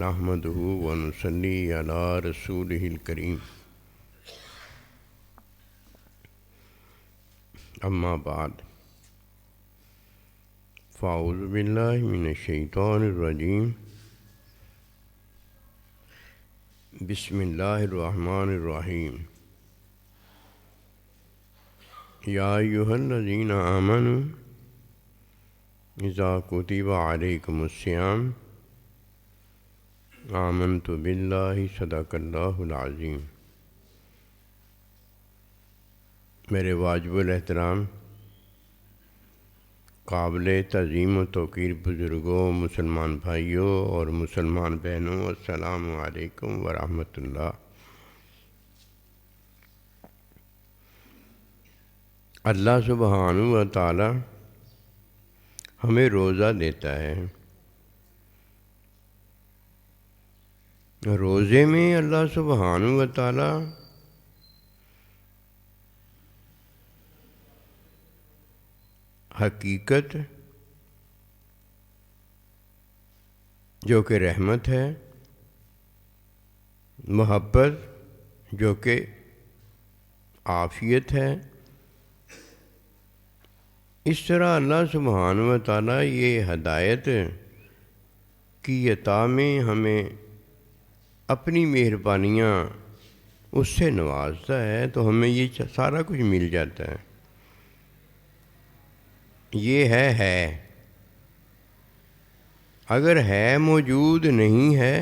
نحمده ونصلي على رسوله الكريم اما بعد فاعوذ بالله من الشیطان الرجیم بسم اللہ الرحمن الرحیم یا ایھا الذین آمنوا اذا کتب علیکم الصیام آمنت باللہ صدق اللہ العظیم۔ میرے واجب الاحترام قابل تعظیم و توقیر بزرگوں، مسلمان بھائیوں اور مسلمان بہنوں، السلام علیکم ورحمۃ اللہ۔ اللہ سبحانہ و تعالی ہمیں روزہ دیتا ہے۔ روزے میں اللہ سبحانہ و تعالی حقیقت جو کہ رحمت ہے، محبت جو کہ عافیت ہے، اس طرح اللہ سبحانہ و تعالی یہ ہدایت کی عطا میں ہمیں اپنی مہربانیاں اس سے نوازتا ہے، تو ہمیں یہ سارا کچھ مل جاتا ہے۔ یہ ہے اگر ہے موجود نہیں ہے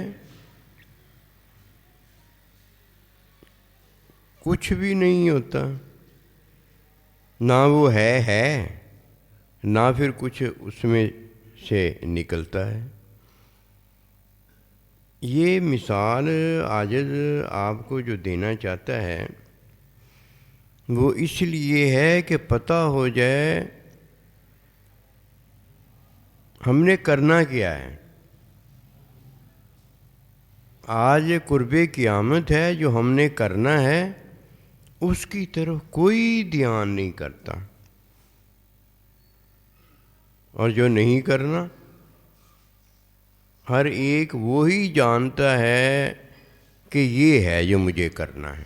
کچھ بھی نہیں ہوتا، نہ وہ ہے نہ پھر کچھ اس میں سے نکلتا ہے۔ یہ مثال عاجز آپ کو جو دینا چاہتا ہے وہ اس لیے ہے کہ پتہ ہو جائے ہم نے کرنا کیا ہے۔ آج قرب قیامت ہے، جو ہم نے کرنا ہے اس کی طرف کوئی دھیان نہیں کرتا، اور جو نہیں کرنا ہر ایک وہی جانتا ہے کہ یہ ہے جو مجھے کرنا ہے۔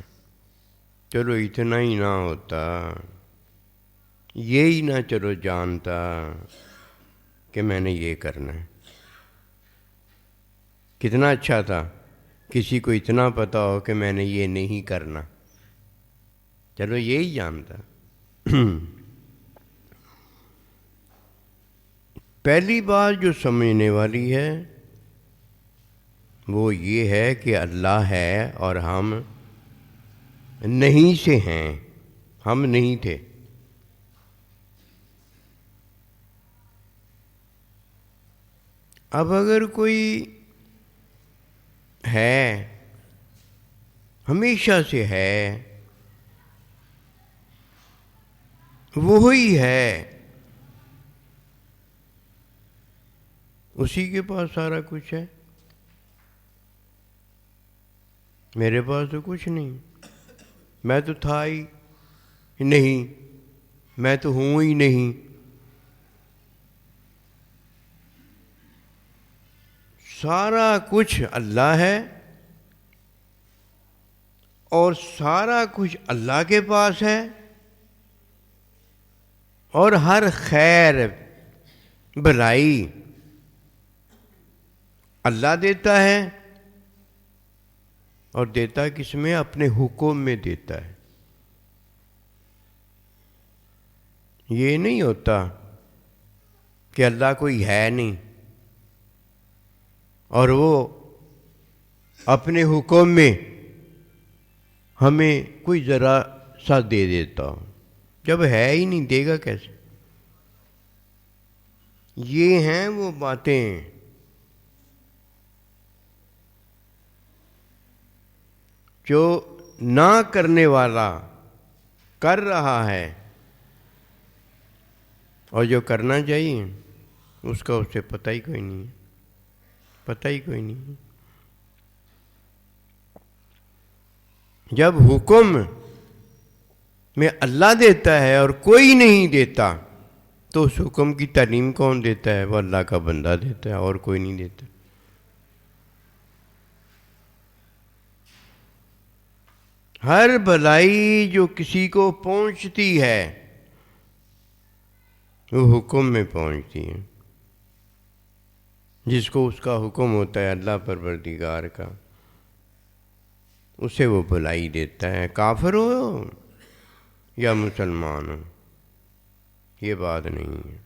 چلو اتنا ہی نہ ہوتا، یہی نہ چلو جانتا کہ میں نے یہ کرنا ہے۔ کتنا اچھا تھا کسی کو اتنا پتہ ہو کہ میں نے یہ نہیں کرنا، چلو یہی جانتا۔ پہلی بات جو سمجھنے والی ہے وہ یہ ہے کہ اللہ ہے اور ہم نہیں سے ہیں، ہم نہیں تھے۔ اب اگر کوئی ہے، ہمیشہ سے ہے، وہی ہے، اسی کے پاس سارا کچھ ہے، میرے پاس تو کچھ نہیں، میں تو تھا ہی نہیں، میں تو ہوں ہی نہیں۔ سارا کچھ اللہ ہے اور سارا کچھ اللہ کے پاس ہے، اور ہر خیر بھلائی اللہ دیتا ہے، اور دیتا کس میں؟ اپنے حکم میں دیتا ہے۔ یہ نہیں ہوتا کہ اللہ کوئی ہے نہیں اور وہ اپنے حکم میں ہمیں کوئی ذرا سا دے دیتا ہو، جب ہے ہی نہیں دے گا کیسے؟ یہ ہیں وہ باتیں جو نہ کرنے والا کر رہا ہے، اور جو کرنا چاہیے اس کا اسے پتہ ہی کوئی نہیں ہے، پتہ ہی کوئی نہیں ہے۔ جب حکم میں اللہ دیتا ہے اور کوئی نہیں دیتا، تو اس حکم کی تعلیم کون دیتا ہے؟ وہ اللہ کا بندہ دیتا ہے، اور کوئی نہیں دیتا۔ ہر بھلائی جو کسی کو پہنچتی ہے وہ حکم میں پہنچتی ہے، جس کو اس کا حکم ہوتا ہے اللہ پروردگار کا، اسے وہ بھلائی دیتا ہے، کافر ہو یا مسلمان ہو، یہ بات نہیں ہے۔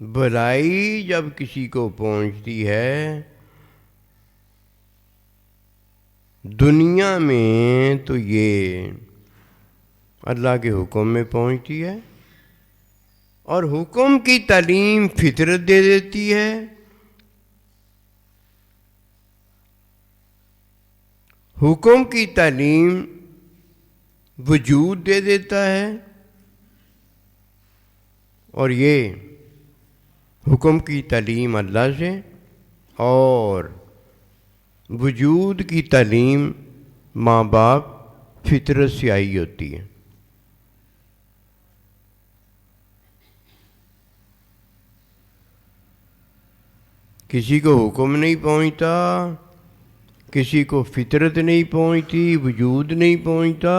بھلائی جب کسی کو پہنچتی ہے دنیا میں تو یہ اللہ کے حکم میں پہنچتی ہے، اور حکم کی تعلیم فطرت دے دیتی ہے، حکم کی تعلیم وجود دے دیتا ہے، اور یہ حکم کی تعلیم اللہ سے اور وجود کی تعلیم ماں باپ فطرت سے آئی ہوتی ہے۔ کسی کو حکم نہیں پہنچتا، کسی کو فطرت نہیں پہنچتی، وجود نہیں پہنچتا،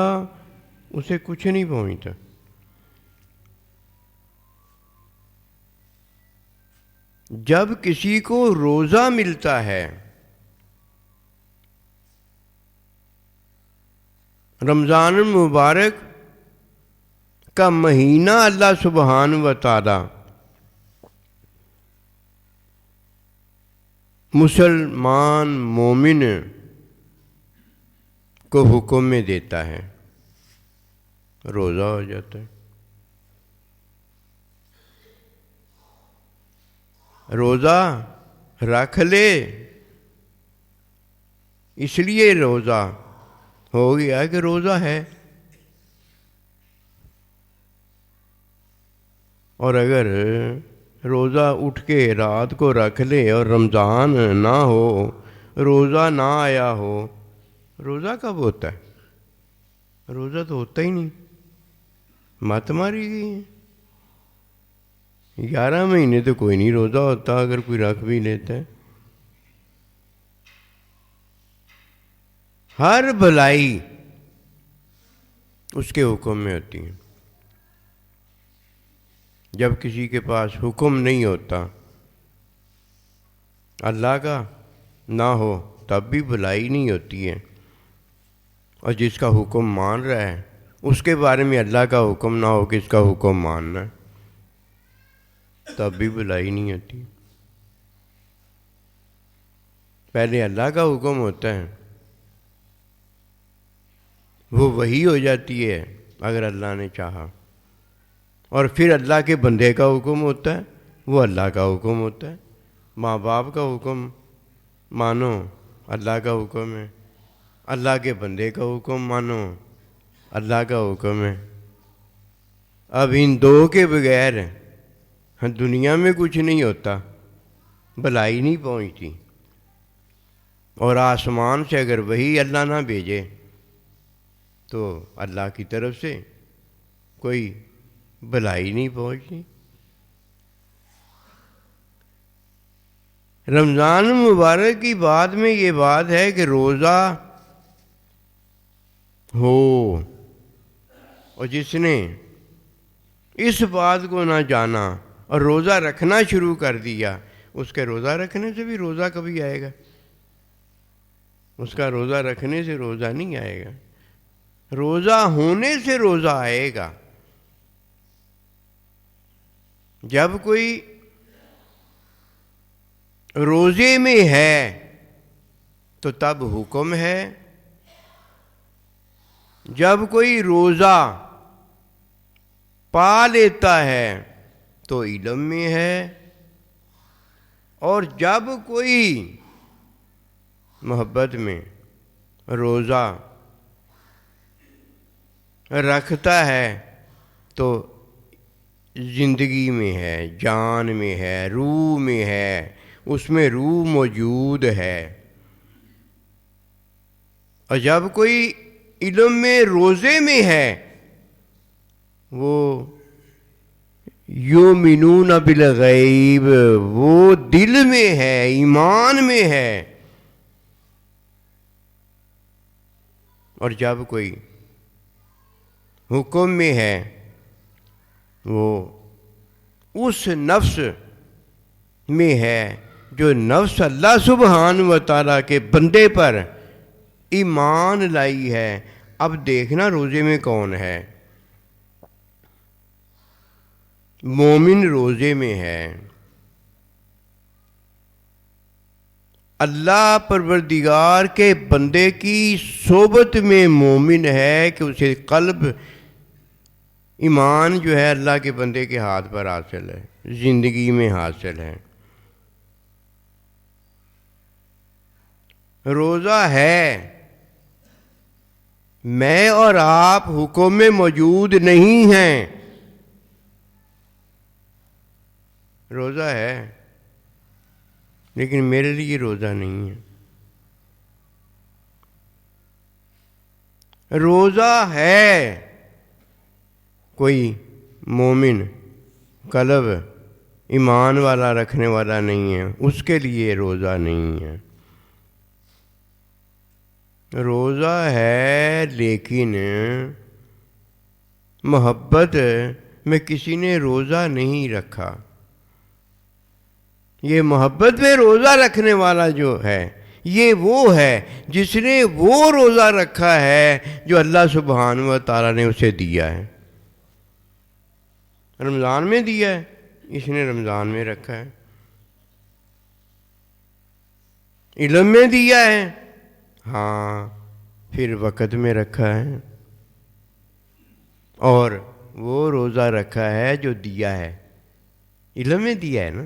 اسے کچھ نہیں پہنچتا۔ جب کسی کو روزہ ملتا ہے، رمضان المبارک کا مہینہ اللہ سبحانہ و تعالی مسلمان مومن کو حکم میں دیتا ہے، روزہ ہو جاتا ہے۔ روزہ رکھ لے، اس لیے روزہ ہو گیا کہ روزہ ہے، اور اگر روزہ اٹھ کے رات کو رکھ لے اور رمضان نہ ہو، روزہ نہ آیا ہو، روزہ کب ہوتا ہے؟ روزہ تو ہوتا ہی نہیں، مت ماری گئی ہے۔ 11 مہینے تو کوئی نہیں روزہ ہوتا اگر کوئی رکھ بھی لیتا ہے۔ ہر بھلائی اس کے حکم میں ہوتی ہے۔ جب کسی کے پاس حکم نہیں ہوتا اللہ کا نہ ہو تب بھی بھلائی نہیں ہوتی ہے، اور جس کا حکم مان رہا ہے اس کے بارے میں اللہ کا حکم نہ ہو کہ اس کا حکم ماننا ہے، تب بھی بھلائی نہیں ہوتی۔ پہلے اللہ کا حکم ہوتا ہے، وہ وحی ہو جاتی ہے اگر اللہ نے چاہا، اور پھر اللہ کے بندے کا حکم ہوتا ہے، وہ اللہ کا حکم ہوتا ہے۔ ماں باپ کا حکم مانو، اللہ کا حکم ہے، اللہ کے بندے کا حکم مانو، اللہ کا حکم ہے۔ اب ان دو کے بغیر دنیا میں کچھ نہیں ہوتا، بھلائی نہیں پہنچتی، اور آسمان سے اگر وہی اللہ نہ بھیجے تو اللہ کی طرف سے کوئی بھلائی نہیں پہنچتی۔ رمضان مبارک کی بات میں یہ بات ہے کہ روزہ ہو، اور جس نے اس بات کو نہ جانا اور روزہ رکھنا شروع کر دیا، اس کے روزہ رکھنے سے بھی روزہ کبھی آئے گا؟ اس کا روزہ رکھنے سے روزہ نہیں آئے گا، روزہ ہونے سے روزہ آئے گا۔ جب کوئی روزے میں ہے تو تب حکم ہے، جب کوئی روزہ پا لیتا ہے تو علم میں ہے، اور جب کوئی محبت میں روزہ رکھتا ہے تو زندگی میں ہے، جان میں ہے، روح میں ہے، اس میں روح موجود ہے۔ اور جب کوئی علم میں روزے میں ہے، وہ یؤمنون بالغیب، وہ دل میں ہے، ایمان میں ہے، اور جب کوئی حکم میں ہے وہ اس نفس میں ہے جو نفس اللہ سبحانہ و تعالیٰ کے بندے پر ایمان لائی ہے۔ اب دیکھنا روزے میں کون ہے؟ مومن روزے میں ہے، اللہ پروردگار کے بندے کی صحبت میں مومن ہے کہ اسے قلب ایمان جو ہے اللہ کے بندے کے ہاتھ پر حاصل ہے، زندگی میں حاصل ہے۔ روزہ ہے، میں اور آپ حکم میں موجود نہیں ہیں، روزہ ہے لیکن میرے لیے روزہ نہیں ہے۔ روزہ ہے، کوئی مومن قلب ایمان والا رکھنے والا نہیں ہے، اس کے لیے روزہ نہیں ہے۔ روزہ ہے لیکن محبت میں کسی نے روزہ نہیں رکھا۔ یہ محبت میں روزہ رکھنے والا جو ہے یہ وہ ہے جس نے وہ روزہ رکھا ہے جو اللہ سبحانہ و تعالیٰ نے اسے دیا ہے۔ رمضان میں دیا ہے، اس نے رمضان میں رکھا ہے۔ علم میں دیا ہے، ہاں پھر وقت میں رکھا ہے، اور وہ روزہ رکھا ہے جو دیا ہے۔ علم میں دیا ہے نا،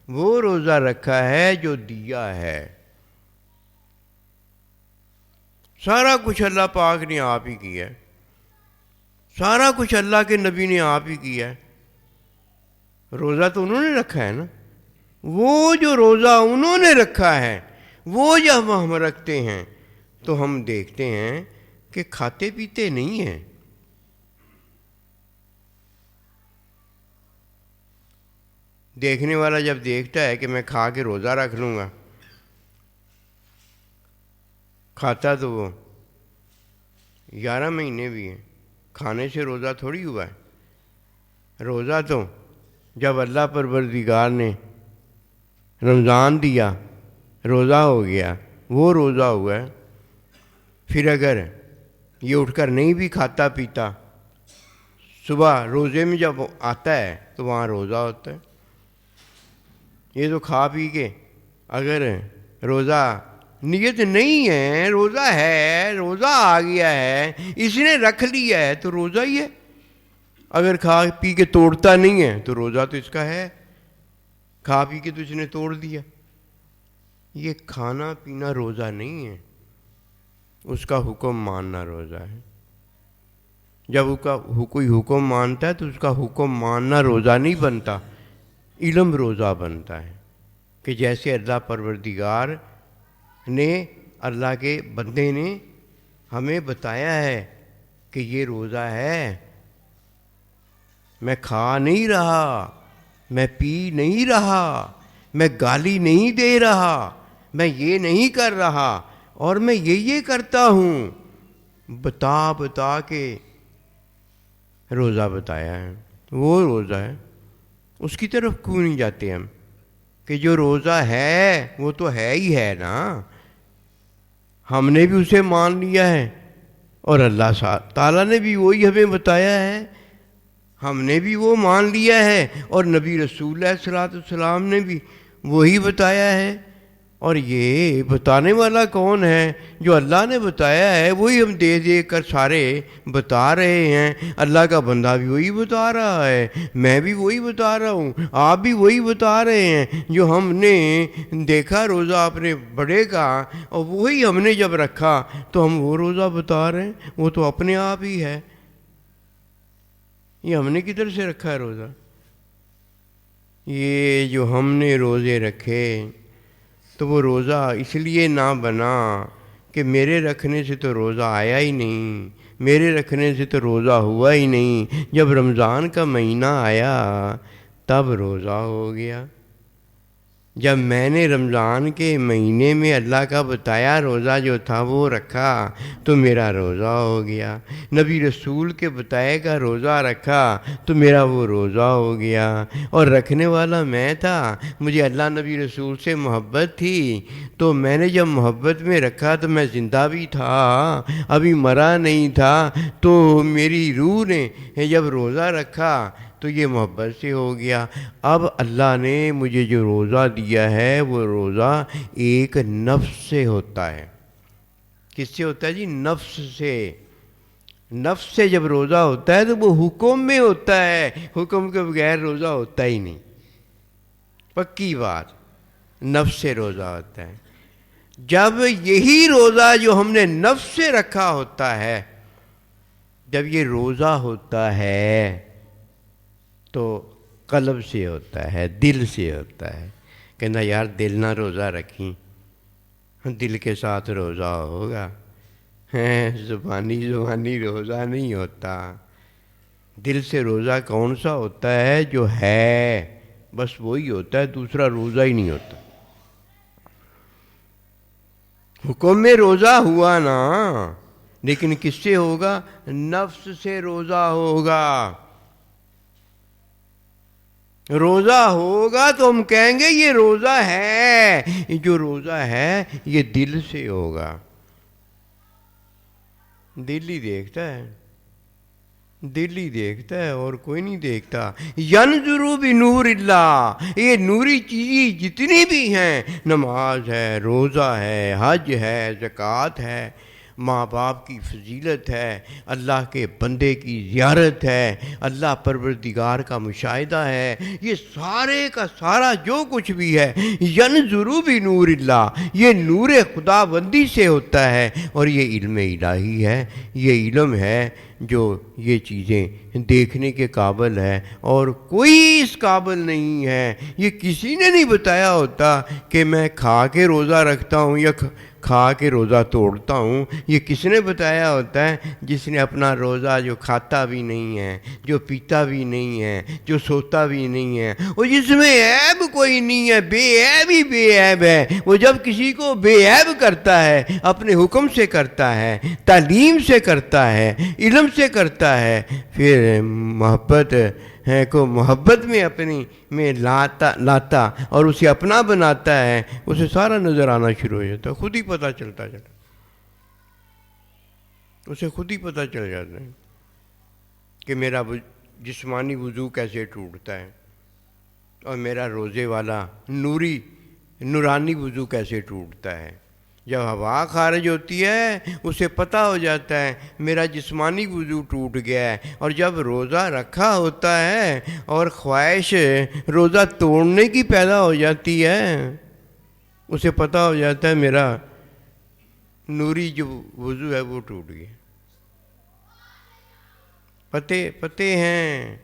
وہ روزہ رکھا ہے جو دیا ہے۔ سارا کچھ اللہ پاک نے آپ ہی کیا ہے، سارا کچھ اللہ کے نبی نے آپ ہی کیا ہے۔ روزہ تو انہوں نے رکھا ہے نا، وہ جو روزہ انہوں نے رکھا ہے وہ جب ہم رکھتے ہیں تو ہم دیکھتے ہیں کہ کھاتے پیتے نہیں ہیں۔ دیکھنے والا جب دیکھتا ہے کہ میں کھا کے روزہ رکھ لوں گا، کھاتا تو وہ 11 مہینے بھی ہے، کھانے سے روزہ تھوڑی ہوا ہے۔ روزہ تو جب اللہ پروردگار نے رمضان دیا روزہ ہو گیا، وہ روزہ ہوا ہے۔ پھر اگر یہ اٹھ کر نہیں بھی کھاتا پیتا، صبح روزے میں جب آتا ہے تو وہاں روزہ ہوتا ہے۔ یہ تو کھا پی کے اگر روزہ نیت نہیں ہے، روزہ ہے، روزہ آ گیا ہے، اس نے رکھ لیا ہے تو روزہ ہی ہے۔ اگر کھا پی کے توڑتا نہیں ہے تو روزہ تو اس کا ہے، کھا پی کے تو اس نے توڑ دیا۔ یہ کھانا پینا روزہ نہیں ہے، اس کا حکم ماننا روزہ ہے۔ جب کوئی حکم مانتا ہے تو اس کا حکم ماننا روزہ نہیں بنتا، علم روزہ بنتا ہے۔ کہ جیسے اللہ پروردگار نے، اللہ کے بندے نے ہمیں بتایا ہے کہ یہ روزہ ہے، میں کھا نہیں رہا، میں پی نہیں رہا، میں گالی نہیں دے رہا، میں یہ نہیں کر رہا، اور میں یہ کرتا ہوں، بتا کے روزہ بتایا ہے، وہ روزہ ہے۔ اس کی طرف کیوں نہیں جاتے ہم کہ جو روزہ ہے وہ تو ہے ہی ہے نا، ہم نے بھی اسے مان لیا ہے اور اللہ تعالیٰ نے بھی وہی ہمیں بتایا ہے، ہم نے بھی وہ مان لیا ہے، اور نبی رسول اللہ صلی اللہ علیہ وسلم نے بھی وہی بتایا ہے۔ اور یہ بتانے والا کون ہے؟ جو اللہ نے بتایا ہے وہی ہم دے کر سارے بتا رہے ہیں۔ اللہ کا بندہ بھی وہی بتا رہا ہے، میں بھی وہی بتا رہا ہوں، آپ بھی وہی بتا رہے ہیں۔ جو ہم نے دیکھا روزہ اپنے بڑے کا، اور وہی ہم نے جب رکھا تو ہم وہ روزہ بتا رہے ہیں، وہ تو اپنے آپ ہی ہے۔ یہ ہم نے کدھر سے رکھا ہے روزہ؟ یہ جو ہم نے روزے رکھے تو وہ روزہ اس لیے نہ بنا کہ میرے رکھنے سے تو روزہ آیا ہی نہیں، میرے رکھنے سے تو روزہ ہوا ہی نہیں، جب رمضان کا مہینہ آیا تب روزہ ہو گیا۔ جب میں نے رمضان کے مہینے میں اللہ کا بتایا روزہ جو تھا وہ رکھا تو میرا روزہ ہو گیا، نبی رسول کے بتائے کا روزہ رکھا تو میرا وہ روزہ ہو گیا، اور رکھنے والا میں تھا، مجھے اللہ نبی رسول سے محبت تھی، تو میں نے جب محبت میں رکھا تو میں زندہ بھی تھا، ابھی مرا نہیں تھا، تو میری روح نے جب روزہ رکھا تو یہ محبت سے ہو گیا۔ اب اللہ نے مجھے جو روزہ دیا ہے وہ روزہ ایک نفس سے ہوتا ہے۔ کس سے ہوتا ہے جی؟ نفس سے۔ نفس سے جب روزہ ہوتا ہے تو وہ حکم میں ہوتا ہے، حکم کے بغیر روزہ ہوتا ہی نہیں، پکی بات، نفس سے روزہ ہوتا ہے۔ جب یہی روزہ جو ہم نے نفس سے رکھا ہوتا ہے، جب یہ روزہ ہوتا ہے تو قلب سے ہوتا ہے، دل سے ہوتا ہے۔ کہنا یار دل نہ روزہ رکھیں، دل کے ساتھ روزہ ہوگا، زبانی روزہ نہیں ہوتا۔ دل سے روزہ کون سا ہوتا ہے؟ جو ہے بس وہی ہوتا ہے، دوسرا روزہ ہی نہیں ہوتا۔ حکم میں روزہ ہوا نا، لیکن کس سے ہوگا؟ نفس سے روزہ ہوگا۔ روزہ ہوگا تو ہم کہیں گے یہ روزہ ہے، جو روزہ ہے یہ دل سے ہوگا۔ دل ہی دیکھتا ہے، دل ہی دیکھتا ہے اور کوئی نہیں دیکھتا۔ ینظروا بنور اللہ، یہ نوری چیزیں جتنی بھی ہیں، نماز ہے، روزہ ہے، حج ہے، زکوٰۃ ہے، ماں باپ کی فضیلت ہے، اللہ کے بندے کی زیارت ہے، اللہ پروردگار کا مشاہدہ ہے، یہ سارے کا سارا جو کچھ بھی ہے ینظروا بنور اللہ، یہ نور خدا بندی سے ہوتا ہے، اور یہ علم الہی ہے، یہ علم ہے جو یہ چیزیں دیکھنے کے قابل ہے، اور کوئی اس قابل نہیں ہے۔ یہ کسی نے نہیں بتایا ہوتا کہ میں کھا کے روزہ رکھتا ہوں یا کھا کے روزہ توڑتا ہوں۔ یہ کس نے بتایا ہوتا ہے؟ جس نے اپنا روزہ جو کھاتا بھی نہیں ہے، جو پیتا بھی نہیں ہے، جو سوتا بھی نہیں ہے، اور جس میں عیب کوئی نہیں ہے، بے عیب ہی بے عیب ہے، وہ جب کسی کو بے عیب کرتا ہے، اپنے حکم سے کرتا ہے، تعلیم سے کرتا ہے، علم سے کرتا ہے، پھر محبت ہے کو محبت میں اپنی میں لاتا اور اسے اپنا بناتا ہے، اسے سارا نظر آنا شروع ہو جاتا ہے، خود ہی پتہ چلتا چلا، اسے خود ہی پتہ چل جاتا ہے کہ میرا جسمانی وضو کیسے ٹوٹتا ہے، اور میرا روزے والا نورانی وضو کیسے ٹوٹتا ہے۔ جب ہوا خارج ہوتی ہے اسے پتہ ہو جاتا ہے میرا جسمانی وضو ٹوٹ گیا ہے، اور جب روزہ رکھا ہوتا ہے اور خواہش روزہ توڑنے کی پیدا ہو جاتی ہے، اسے پتہ ہو جاتا ہے میرا نوری جو وضو ہے وہ ٹوٹ گیا۔ پتے ہیں۔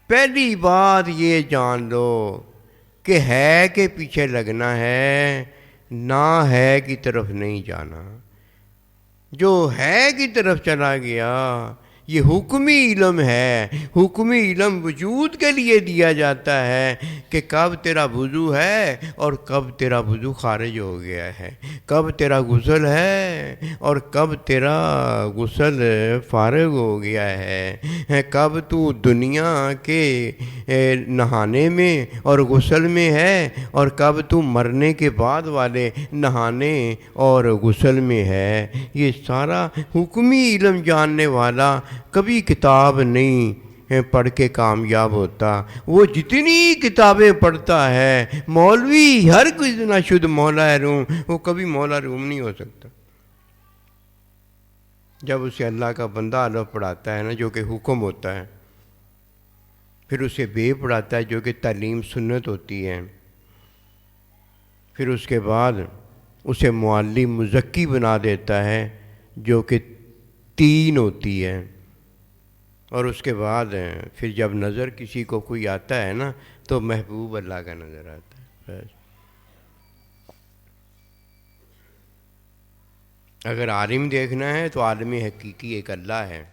پہلی بات یہ جان لو کہ ہے کے پیچھے لگنا ہے، نہ ہے کی طرف نہیں جانا۔ جو ہے کی طرف چلا گیا یہ حکمی علم ہے۔ حکمی علم وجود کے لیے دیا جاتا ہے کہ کب تیرا وضو ہے اور کب تیرا وضو خارج ہو گیا ہے، کب تیرا غسل ہے اور کب تیرا غسل فارغ ہو گیا ہے، کب تو دنیا کے نہانے میں اور غسل میں ہے اور کب تو مرنے کے بعد والے نہانے اور غسل میں ہے۔ یہ سارا حکمی علم جاننے والا کبھی کتاب نہیں پڑھ کے کامیاب ہوتا۔ وہ جتنی کتابیں پڑھتا ہے، مولوی ہر کوئی نہ شد مولا روم، وہ کبھی مولا روم نہیں ہو سکتا۔ جب اسے اللہ کا بندہ الف پڑھاتا ہے نا، جو کہ حکم ہوتا ہے، پھر اسے بے پڑھاتا ہے جو کہ تعلیم سنت ہوتی ہے، پھر اس کے بعد اسے معلم مزکی بنا دیتا ہے جو کہ 3 ہوتی ہے، اور اس کے بعد پھر جب نظر کسی کو کوئی آتا ہے نا تو محبوب اللہ کا نظر آتا ہے۔ بس اگر عالم دیکھنا ہے تو عالم حقیقی ایک اللہ ہے۔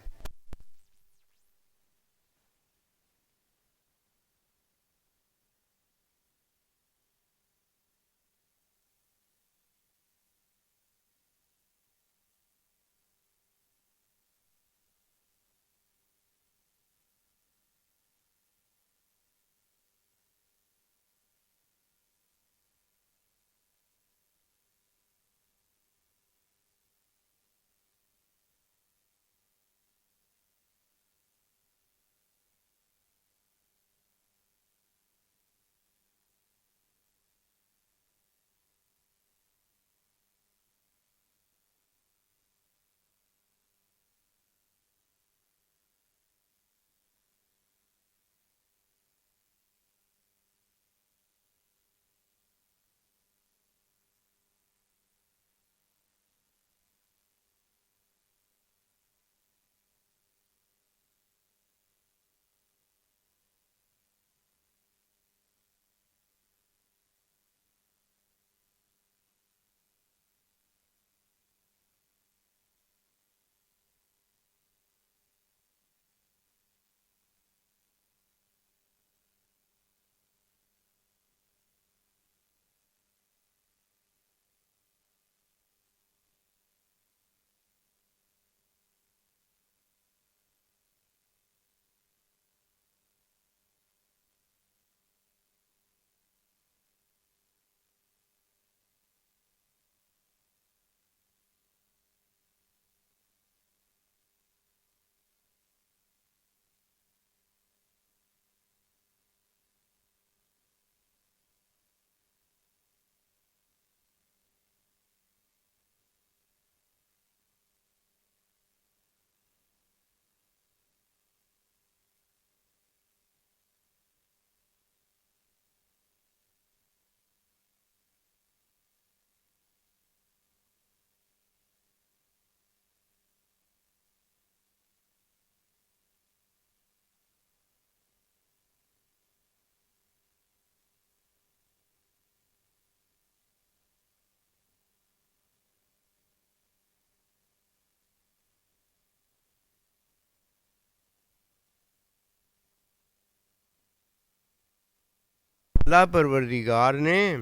اللہ پروردگار نے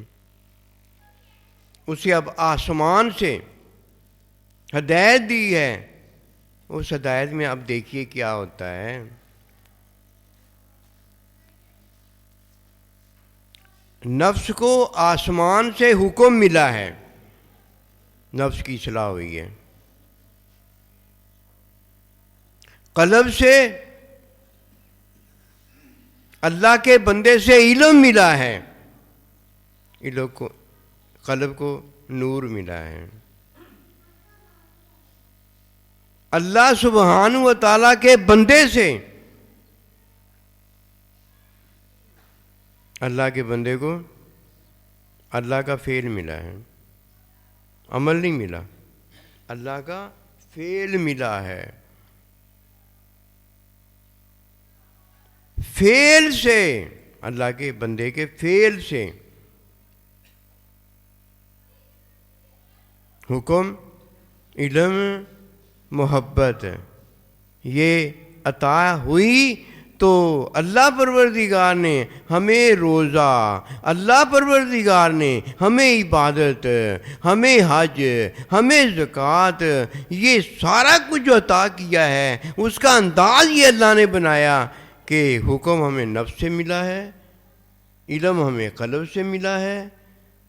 اسے اب آسمان سے ہدایت دی ہے. اس ہدایت میں اب دیکھیے کیا ہوتا ہے. نفس کو آسمان سے حکم ملا ہے، نفس کی اصلاح ہوئی ہے. قلب سے اللہ کے بندے سے علم ملا ہے، علم کو قلب کو نور ملا ہے. اللہ سبحانہ و تعالیٰ کے بندے سے اللہ کے بندے کو اللہ کا فعل ملا ہے، عمل نہیں ملا، اللہ کا فعل ملا ہے. فعل سے، اللہ کے بندے کے فعل سے حکم، علم، محبت یہ عطا ہوئی. تو اللہ پروردگار نے ہمیں روزہ، اللہ پروردگار نے ہمیں عبادت، ہمیں حج، ہمیں زکوٰۃ، یہ سارا کچھ جو عطا کیا ہے اس کا انداز یہ اللہ نے بنایا کہ حکم ہمیں نفس سے ملا ہے، علم ہمیں قلب سے ملا ہے،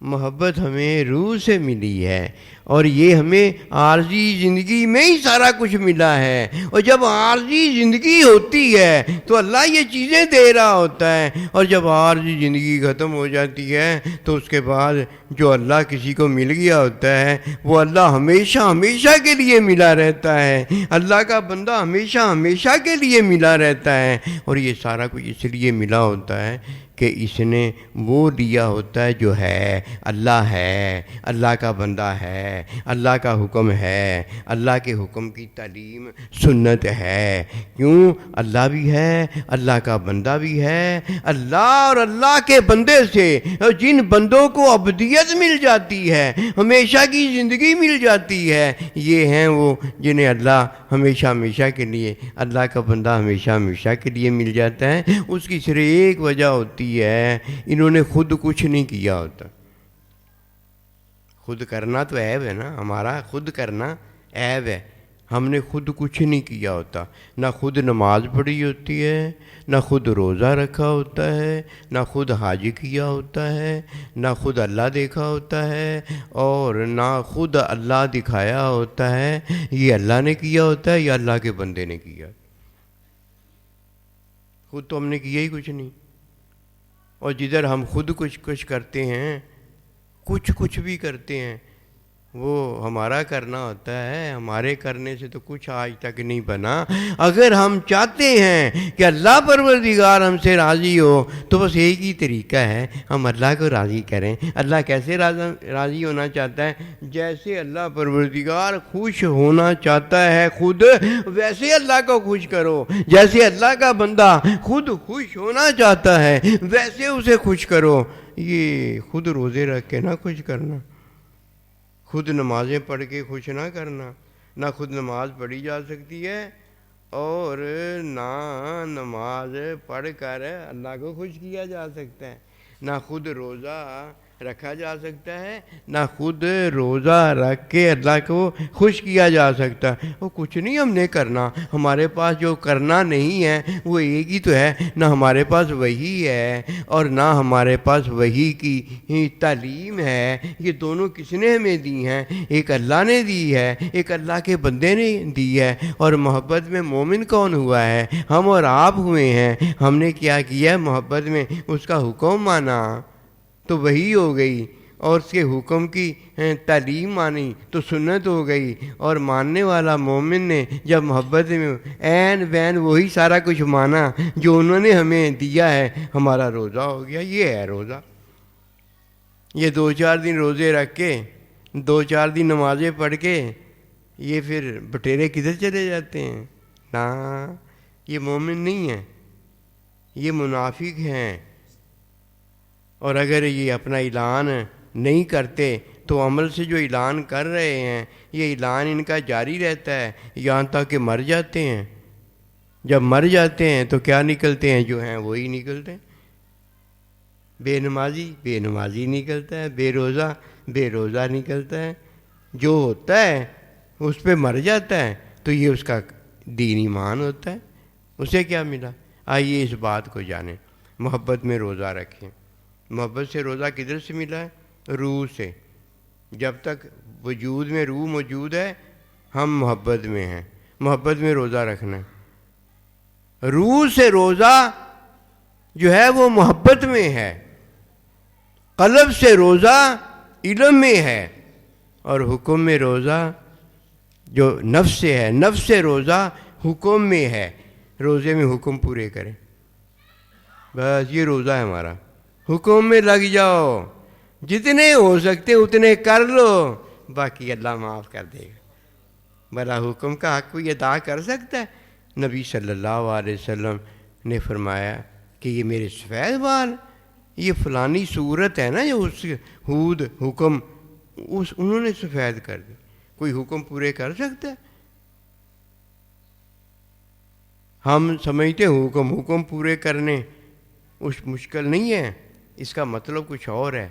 محبت ہمیں روح سے ملی ہے، اور یہ ہمیں عارضی زندگی میں ہی سارا کچھ ملا ہے. اور جب عارضی زندگی ہوتی ہے تو اللہ یہ چیزیں دے رہا ہوتا ہے، اور جب عارضی زندگی ختم ہو جاتی ہے تو اس کے بعد جو اللہ کسی کو مل گیا ہوتا ہے وہ اللہ ہمیشہ ہمیشہ کے لیے ملا رہتا ہے. اللہ کا بندہ ہمیشہ ہمیشہ کے لیے ملا رہتا ہے. اور یہ سارا کچھ اس لیے ملا ہوتا ہے کہ اس نے وہ دیا ہوتا ہے جو ہے، اللہ ہے، اللہ کا بندہ ہے، اللہ کا حکم ہے، اللہ کے حکم کی تعلیم سنت ہے. کیوں؟ اللہ بھی ہے، اللہ کا بندہ بھی ہے. اللہ اور اللہ کے بندے سے جن بندوں کو ابدیت مل جاتی ہے، ہمیشہ کی زندگی مل جاتی ہے، یہ ہیں وہ جنہیں اللہ ہمیشہ ہمیشہ کے لیے، اللہ کا بندہ ہمیشہ ہمیشہ کے لیے مل جاتا ہے. اس کی صرف ایک وجہ ہوتی ہے، انہوں نے خود کچھ نہیں کیا ہوتا. خود کرنا تو عیب ہے نا، ہمارا خود کرنا عیب ہے. ہم نے خود کچھ نہیں کیا ہوتا، نہ خود نماز پڑھی ہوتی ہے، نہ خود روزہ رکھا ہوتا ہے، نہ خود حج کیا ہوتا ہے، نہ خود اللہ دیکھا ہوتا ہے، اور نہ خود اللہ دکھایا ہوتا ہے. یہ اللہ نے کیا ہوتا ہے یا اللہ کے بندے نے کیا؟ خود تو ہم نے کیا ہی کچھ نہیں. اور جدھر ہم خود کچھ کرتے ہیں، کچھ بھی کرتے ہیں، وہ ہمارا کرنا ہوتا ہے. ہمارے کرنے سے تو کچھ آج تک نہیں بنا. اگر ہم چاہتے ہیں کہ اللہ پروردگار ہم سے راضی ہو تو بس ایک ہی طریقہ ہے، ہم اللہ کو راضی کریں. اللہ کیسے راضی ہونا چاہتا ہے؟ جیسے اللہ پروردگار خوش ہونا چاہتا ہے خود، ویسے اللہ کو خوش کرو. جیسے اللہ کا بندہ خود خوش ہونا چاہتا ہے ویسے اسے خوش کرو. یہ خود روزے رکھ کے نہ خوش کرنا، خود نمازیں پڑھ کے خوش نہ کرنا. نہ خود نماز پڑھی جا سکتی ہے اور نہ نماز پڑھ کر اللہ کو خوش کیا جا سکتا ہے. نہ خود روزہ رکھا جا سکتا ہے، نہ خود روزہ رکھ کے اللہ کو خوش کیا جا سکتا ہے. وہ کچھ نہیں ہم نے کرنا. ہمارے پاس جو کرنا نہیں ہے وہ ایک ہی تو ہے، نہ ہمارے پاس وحی ہے اور نہ ہمارے پاس وحی کی تعلیم ہے. یہ دونوں کس نے ہمیں دی ہیں؟ ایک اللہ نے دی ہے، ایک اللہ کے بندے نے دی ہے. اور محبت میں مومن کون ہوا ہے؟ ہم اور آپ ہوئے ہیں. ہم نے کیا کیا ہے؟ محبت میں اس کا حکم مانا تو وہی ہو گئی، اور اس کے حکم کی تعلیم مانی تو سنت ہو گئی. اور ماننے والا مومن نے جب محبت میں عین بین وہی سارا کچھ مانا جو انہوں نے ہمیں دیا ہے، ہمارا روزہ ہو گیا. یہ ہے روزہ. یہ 2-4 دن روزے رکھ کے 2-4 دن نمازیں پڑھ کے یہ پھر بٹیرے کدھر چلے جاتے ہیں؟ نا، یہ مومن نہیں ہیں، یہ منافق ہیں. اور اگر یہ اپنا اعلان نہیں کرتے تو عمل سے جو اعلان کر رہے ہیں یہ اعلان ان کا جاری رہتا ہے یہاں تک کہ مر جاتے ہیں. جب مر جاتے ہیں تو کیا نکلتے ہیں؟ جو ہیں وہی نکلتے ہیں. بے نمازی بے نمازی نکلتا ہے، بے روزہ بے روزہ نکلتا ہے، جو ہوتا ہے اس پہ مر جاتا ہے تو یہ اس کا دین ایمان ہوتا ہے، اسے کیا ملا؟ آئیے اس بات کو جانیں، محبت میں روزہ رکھیں۔ محبت سے روزہ کدھر سے ملا ہے؟ روح سے۔ جب تک وجود میں روح موجود ہے ہم محبت میں ہیں، محبت میں روزہ رکھنا ہے۔ روح سے روزہ جو ہے وہ محبت میں ہے، قلب سے روزہ علم میں ہے، اور حکم میں روزہ جو نفس سے ہے، نفس سے روزہ حکم میں ہے۔ روزے میں حکم پورے کریں، بس یہ روزہ ہے ہمارا، حکم میں لگ جاؤ، جتنے ہو سکتے اتنے کر لو، باقی اللہ معاف کر دے گا۔ بھلا حکم کا حق کوئی ادا کر سکتا ہے؟ نبی صلی اللہ علیہ وسلم نے فرمایا کہ یہ میرے سفید بال، یہ فلانی صورت ہے نا جو اس ہود حکم انہوں نے سفید کر دی، کوئی حکم پورے کر سکتا ہے؟ ہم سمجھتے حکم پورے کرنے اس مشکل نہیں ہے، اس کا مطلب کچھ اور ہے۔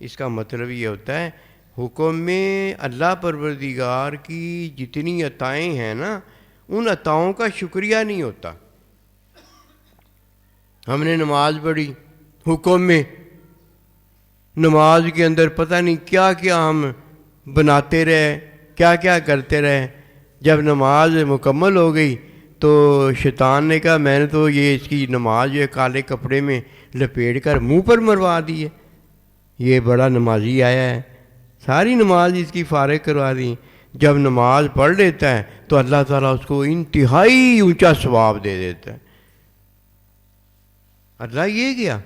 اس کا مطلب یہ ہوتا ہے حکم میں اللہ پروردگار کی جتنی عطائیں ہیں نا ان عطاؤں کا شکریہ نہیں ہوتا۔ ہم نے نماز پڑھی حکم میں، نماز کے اندر پتہ نہیں کیا کیا ہم بناتے رہے، کیا کیا کرتے رہے۔ جب نماز مکمل ہو گئی تو شیطان نے کہا میں نے تو یہ اس کی نماز جو ہے کالے کپڑے میں لپیٹ کر منہ پر مروا دی ہے، یہ بڑا نمازی آیا ہے، ساری نماز اس کی فارغ کروا دی۔ جب نماز پڑھ لیتا ہے تو اللہ تعالیٰ اس کو انتہائی اونچا ثواب دے دیتا ہے۔ اللہ یہ کیا؟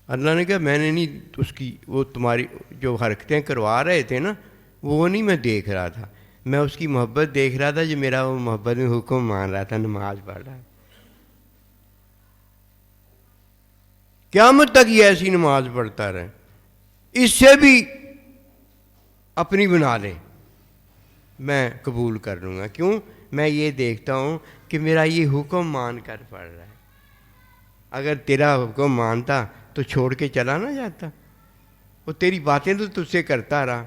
اللہ نے کہا میں نے نہیں اس کی وہ تمہاری جو حرکتیں کروا رہے تھے نا وہ نہیں میں دیکھ رہا تھا، میں اس کی محبت دیکھ رہا تھا جو میرا وہ محبت میں حکم مان رہا تھا، نماز پڑھ رہا ہے۔ قیامت تک یہ ایسی نماز پڑھتا رہے، اس سے بھی اپنی بنا لے، میں قبول کر لوں گا۔ کیوں؟ میں یہ دیکھتا ہوں کہ میرا یہ حکم مان کر پڑھ رہا ہے۔ اگر تیرا حکم مانتا تو چھوڑ کے چلا نہ جاتا، وہ تیری باتیں تو تجھ سے کرتا رہا،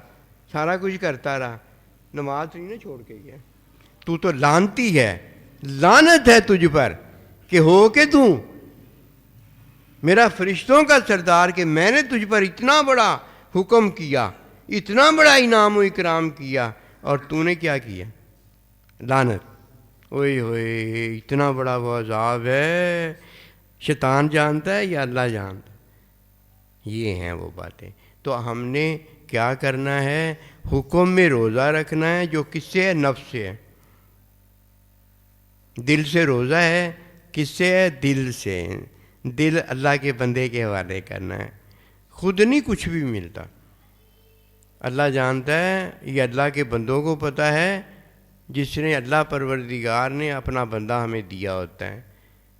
سارا کچھ کرتا رہا، نماز نہیں نہ چھوڑ کے گیا۔ تو لعنتی ہے، لعنت ہے تجھ پر کہ ہو کے تو میرا فرشتوں کا سردار کہ میں نے تجھ پر اتنا بڑا حکم کیا، اتنا بڑا انعام و اکرام کیا، اور تو نے کیا کیا؟ لعنت۔ اوئے ہوئے اتنا بڑا وہ عذاب ہے، شیطان جانتا ہے یا اللہ جانتا ہے؟ یہ ہیں وہ باتیں۔ تو ہم نے کیا کرنا ہے؟ حکم میں روزہ رکھنا ہے، جو کس سے ہے؟ نفس سے ہے۔ دل سے روزہ ہے، کس سے ہے؟ دل سے۔ دل اللہ کے بندے کے حوالے کرنا ہے، خود نہیں کچھ بھی ملتا، اللہ جانتا ہے، یہ اللہ کے بندوں کو پتہ ہے، جس نے اللہ پروردگار نے اپنا بندہ ہمیں دیا ہوتا ہے۔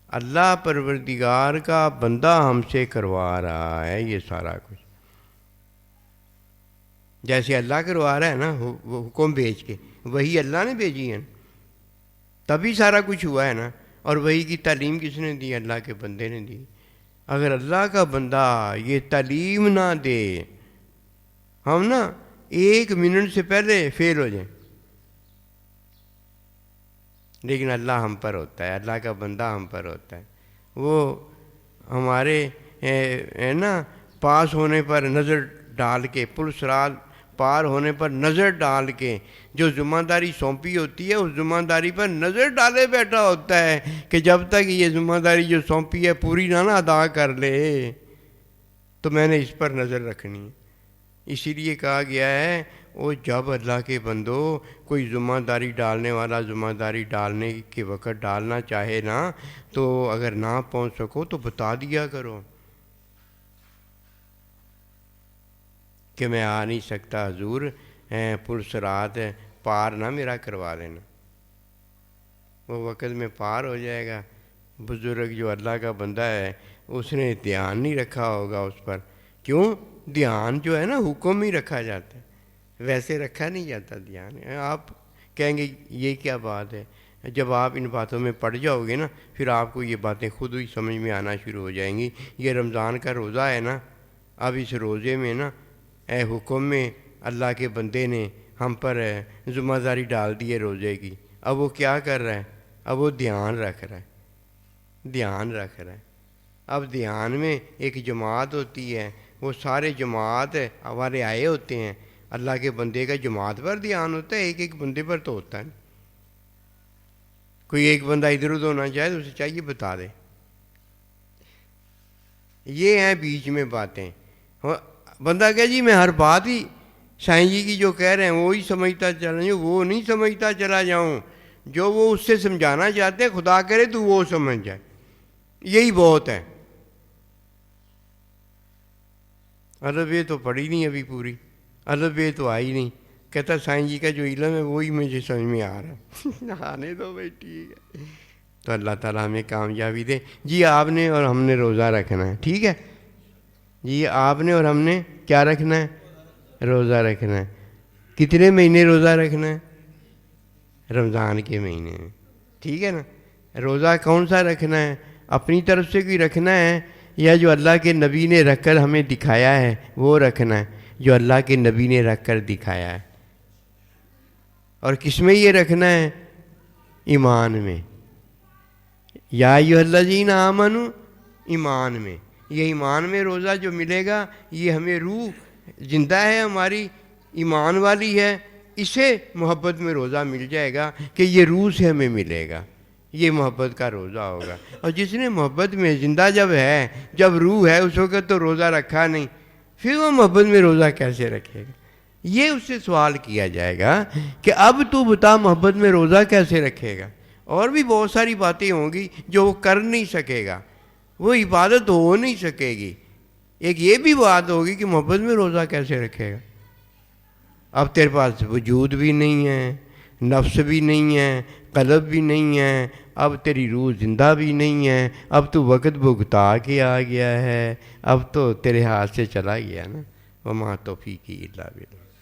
اللہ پروردگار کا بندہ ہم سے کروا رہا ہے یہ سارا کچھ، جیسے اللہ کروا رہا ہے نا وہ حکم بھیج کے، وہی اللہ نے بھیجی ہے، تبھی سارا کچھ ہوا ہے نا۔ اور وہی کی تعلیم کس نے دی؟ اللہ کے بندے نے دی۔ اگر اللہ کا بندہ یہ تعلیم نہ دے، ہم نا 1 منٹ سے پہلے فیل ہو جائیں، لیکن اللہ ہم پر ہوتا ہے، اللہ کا بندہ ہم پر ہوتا ہے۔ وہ ہمارے ہے نا پاس ہونے پر نظر ڈال کے، پل صراط پار ہونے پر نظر ڈال کے جو ذمہ داری سونپی ہوتی ہے اس ذمہ داری پر نظر ڈالے بیٹھا ہوتا ہے کہ جب تک یہ ذمہ داری جو سونپی ہے پوری نہ ادا کر لے تو میں نے اس پر نظر رکھنی ہے۔ اسی لیے کہا گیا ہے وہ جب اللہ کے بندو کوئی ذمہ داری ڈالنے والا ذمہ داری ڈالنے کے وقت ڈالنا چاہے نا تو اگر نہ پہنچ سکو تو بتا دیا کرو کہ میں آ نہیں سکتا حضور، پل صراط پار نہ میرا کروا لینا۔ وہ وقت میں پار ہو جائے گا۔ بزرگ جو اللہ کا بندہ ہے اس نے دھیان نہیں رکھا ہوگا اس پر۔ کیوں؟ دھیان جو ہے نا حکم ہی رکھا جاتا ہے، ویسے رکھا نہیں جاتا دھیان۔ آپ کہیں گے یہ کیا بات ہے؟ جب آپ ان باتوں میں پڑ جاؤ گے نا، پھر آپ کو یہ باتیں خود ہی سمجھ میں آنا شروع ہو جائیں گی۔ یہ رمضان کا روزہ ہے نا، اب اس روزے میں نا اے حکم میں اللہ کے بندے نے ہم پر ذمہ داری ڈال دی ہے روزے کی۔ اب وہ کیا کر رہا ہے؟ اب وہ دھیان رکھ رہا ہے، دھیان رکھ رہا ہے۔ اب دھیان میں ایک جماعت ہوتی ہے، وہ سارے جماعت والے آئے ہوتے ہیں، اللہ کے بندے کا جماعت پر دھیان ہوتا ہے، ایک ایک بندے پر تو ہوتا ہے۔ کوئی ایک بندہ ادھر ادھر ہونا چاہے تو اسے چاہیے بتا دے۔ یہ ہیں بیچ میں باتیں۔ بندہ کہ جی میں ہر بات ہی سائیں جی کی جو کہہ رہے ہیں وہی سمجھتا چلا جاؤں، وہ نہیں سمجھتا چلا جاؤں، جو وہ اس سے سمجھانا چاہتے ہیں خدا کرے تو وہ سمجھ جائے، یہی بہت ہے۔ الف ب تو پڑھی نہیں ابھی پوری، الف ب تو آئی نہیں، کہتا سائیں جی کا جو علم ہے وہی مجھے سمجھ میں آ رہا ہے۔ آنے دو بھائی، ٹھیک ہے۔ تو اللہ تعالیٰ ہمیں کامیابی دے۔ جی آپ نے اور ہم نے روزہ رکھنا ہے، ٹھیک ہے جی، آپ نے اور ہم نے کیا رکھنا ہے؟ روزہ رکھنا ہے۔ کتنے مہینے روزہ رکھنا ہے؟ رمضان کے مہینے میں، ٹھیک ہے نا۔ روزہ کون سا رکھنا ہے؟ اپنی طرف سے کوئی رکھنا ہے یا جو اللہ کے نبی نے رکھ کر ہمیں دکھایا ہے وہ رکھنا ہے؟ جو اللہ کے نبی نے رکھ کر دکھایا ہے۔ اور کس میں یہ رکھنا ہے؟ ایمان میں۔ یا ایھا الذین آمنوا، ایمان میں۔ یہ ایمان میں روزہ جو ملے گا یہ ہمیں روح زندہ ہے، ہماری ایمان والی ہے، اسے محبت میں روزہ مل جائے گا کہ یہ روح سے ہمیں ملے گا، یہ محبت کا روزہ ہوگا۔ اور جس نے محبت میں زندہ جب ہے، جب روح ہے، اس وقت تو روزہ رکھا نہیں، پھر وہ محبت میں روزہ کیسے رکھے گا؟ یہ اس سے سوال کیا جائے گا کہ اب تو بتا محبت میں روزہ کیسے رکھے گا؟ اور بھی بہت ساری باتیں ہوں گی جو وہ کر نہیں سکے گا، وہ عبادت ہو نہیں سکے گی۔ ایک یہ بھی بات ہوگی کہ محبت میں روزہ کیسے رکھے گا؟ اب تیرے پاس وجود بھی نہیں ہے، نفس بھی نہیں ہے، قلب بھی نہیں ہے، اب تیری روح زندہ بھی نہیں ہے، اب تو وقت بھگتا کے آ گیا ہے، اب تو تیرے ہاتھ سے چلا گیا نا۔ وما توفیقی الا باللہ۔